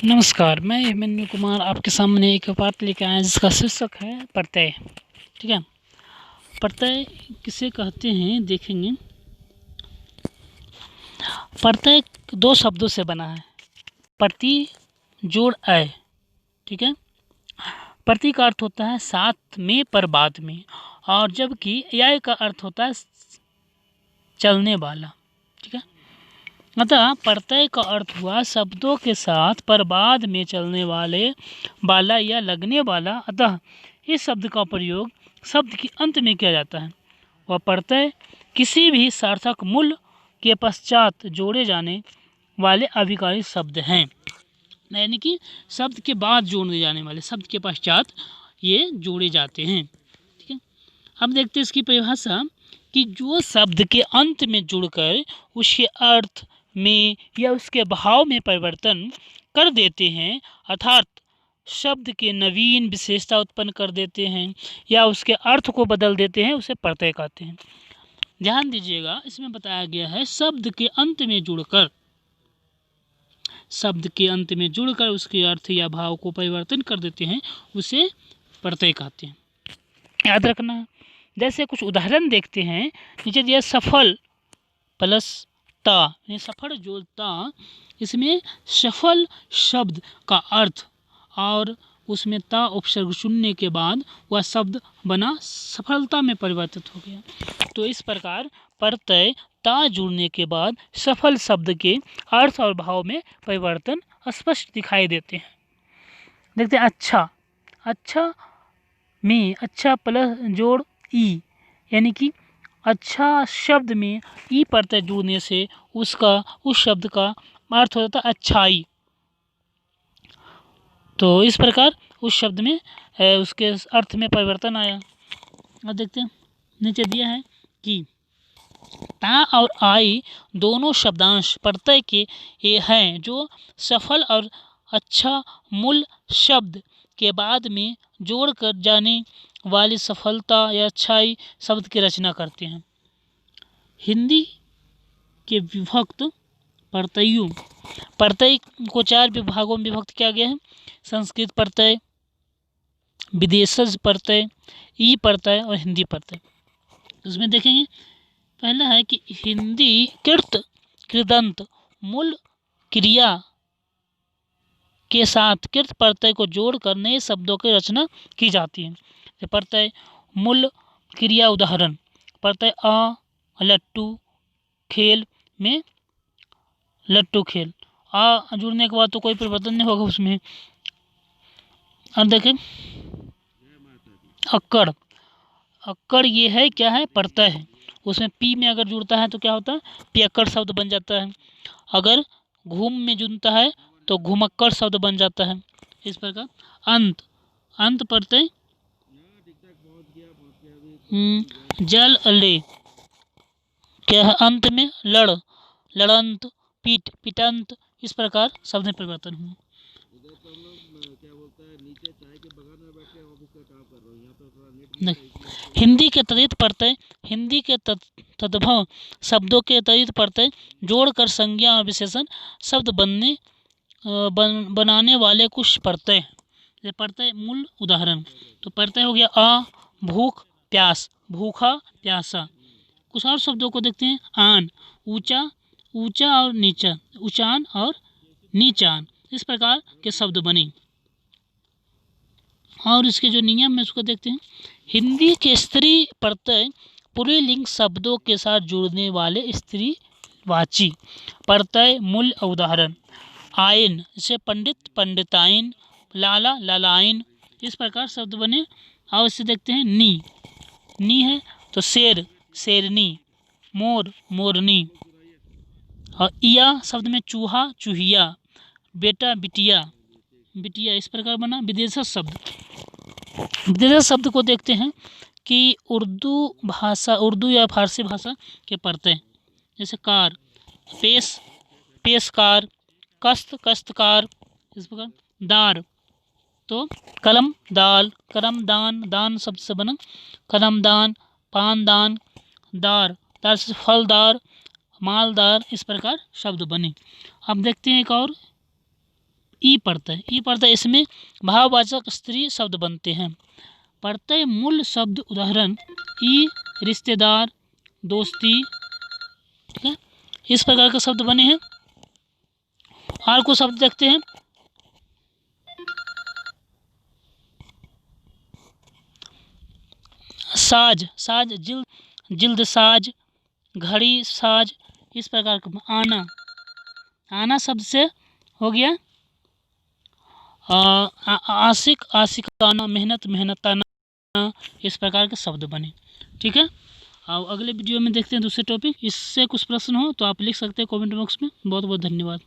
नमस्कार, मैं अभिमन्यु कुमार आपके सामने एक पाठ लेकर आया जिसका शीर्षक है प्रत्यय। ठीक है, प्रत्यय किसे कहते हैं देखेंगे। प्रत्यय दो शब्दों से बना है, प्रति जोड़ अय। ठीक है, प्रति का अर्थ होता है साथ में पर बाद में, और जबकि अय का अर्थ होता है चलने वाला। ठीक है, अतः प्रत्यय का अर्थ हुआ शब्दों के साथ पर बाद में चलने वाला या लगने वाला। अतः इस शब्द का प्रयोग शब्द के अंत में किया जाता है। वह प्रत्यय किसी भी सार्थक मूल के पश्चात जोड़े जाने वाले अभिकारी शब्द हैं, यानी कि शब्द के बाद जोड़े जाने वाले, शब्द के पश्चात ये जोड़े जाते हैं। ठीक है, अब देखते हैं इसकी परिभाषा कि जो शब्द के अंत में जुड़कर उसके अर्थ में या उसके भाव में परिवर्तन कर देते हैं, अर्थात शब्द के नवीन विशेषता उत्पन्न कर देते हैं या उसके अर्थ को बदल देते हैं, उसे प्रत्यय कहते हैं। ध्यान दीजिएगा, इसमें बताया गया है शब्द के अंत में जुड़कर, शब्द के अंत में जुड़कर उसके अर्थ या भाव को परिवर्तन कर देते हैं, उसे प्रत्यय कहते हैं। याद रखना, जैसे कुछ उदाहरण देखते हैं। नीचे दिया सफल प्लस ता, सफल जोड़ ता, इसमें सफल शब्द का अर्थ और उसमें ता उपसर्ग चुनने के बाद वह शब्द बना सफलता में परिवर्तित हो गया। तो इस प्रकार प्रत्यय ता जुड़ने के बाद सफल शब्द के अर्थ और भाव में परिवर्तन स्पष्ट दिखाई देते हैं। देखते हैं अच्छा, अच्छा में अच्छा प्लस जोड़ ई, यानी कि अच्छा शब्द में ई प्रत्यय जुड़ने से उस शब्द का अर्थ होता है अच्छाई। तो इस प्रकार उस शब्द में उसके अर्थ में परिवर्तन आया। और देखते हैं नीचे दिया है कि ता और आई दोनों शब्दांश प्रत्यय के ये हैं जो सफल और अच्छा मूल शब्द के बाद में जोड़ कर जाने वाली सफलता या अच्छाई शब्द की रचना करते हैं। हिंदी के विभक्त प्रत्ययों, प्रत्यय को 4 विभागों में विभक्त किया गया है। संस्कृत प्रत्यय, विदेशज प्रत्यय, ई प्रत्यय और हिंदी प्रत्यय। इसमें देखेंगे पहला है कि हिंदी कृत कृदंत मूल क्रिया के साथ कृत प्रत्यय को जोड़कर नए शब्दों की रचना की जाती है। प्रत्यय मूल क्रिया उदाहरण, प्रत्यय अ लट्टू खेल में लट्टू खेल, आ जुड़ने के बाद तो कोई परिवर्तन नहीं होगा उसमें। अब देखें अक्कड़, अक्कड़ ये है क्या है, प्रत्यय है। उसमें पी में अगर जुड़ता है तो क्या होता है, पियक्कड़ शब्द बन जाता है। अगर घूम में जुड़ता है तो घुमक्कड़ शब्द बन जाता है। इस प्रकार अंत, अंत प्रत्यय जल ले क्या है, अंत में लड़, लड़ंत, पीट, पिटंत, इस प्रकार शब्द में परिवर्तन हुआ। हिंदी के तदित प्रत्यय, हिंदी के तद्भव शब्दों के तदित प्रत्यय जोड़कर संज्ञा और विशेषण शब्द बनाने वाले कुछ प्रत्यय। प्रत्यय मूल उदाहरण, तो प्रत्यय हो गया आ भूख प्यास, भूखा प्यासा। कुछ और शब्दों को देखते हैं। आन ऊंचा, ऊंचा और नीचा, ऊंचान और नीचान, इस प्रकार के शब्द बने। और इसके जो नियम है उसको देखते हैं। हिंदी के स्त्री प्रत्यय पुल्लिंग शब्दों के साथ जुड़ने वाले स्त्रीवाची प्रत्यय मूल उदाहरण, आयन जैसे पंडित पंडिताइन, लाला लालाइन, इस प्रकार शब्द बने। और इससे देखते हैं नी, नी है तो शेर शेरनी, मोर मोरनी, और इया शब्द में चूहा चूहिया, बेटा बिटिया बिटिया, इस प्रकार बना। विदेशज शब्द, विदेशज शब्द को देखते हैं कि उर्दू भाषा, उर्दू या फारसी भाषा के प्रत्यय, जैसे कार पेश पेशकार, कस्त कस्तकार, इस प्रकार दार तो कलम दाल, कलम दान, दान शब्द से बना कलम दान, पान दान, दार, दार से फलदार, मालदार, इस प्रकार शब्द बने। अब देखते हैं एक और ई प्रत्यय इसमें भाववाचक स्त्री शब्द बनते हैं। प्रत्यय मूल शब्द उदाहरण ई रिश्तेदार, दोस्ती, ठीक है, इस प्रकार के शब्द बने हैं। और कुछ शब्द देखते हैं। साज, जिल्द साज, घड़ी साज, इस प्रकार का। आना शब्द से हो गया आशिक आशिकाना, मेहनत मेहनताना, इस प्रकार के शब्द बने। ठीक है, अब अगले वीडियो में देखते हैं दूसरे टॉपिक। इससे कुछ प्रश्न हो तो आप लिख सकते हैं कमेंट बॉक्स में। बहुत बहुत धन्यवाद।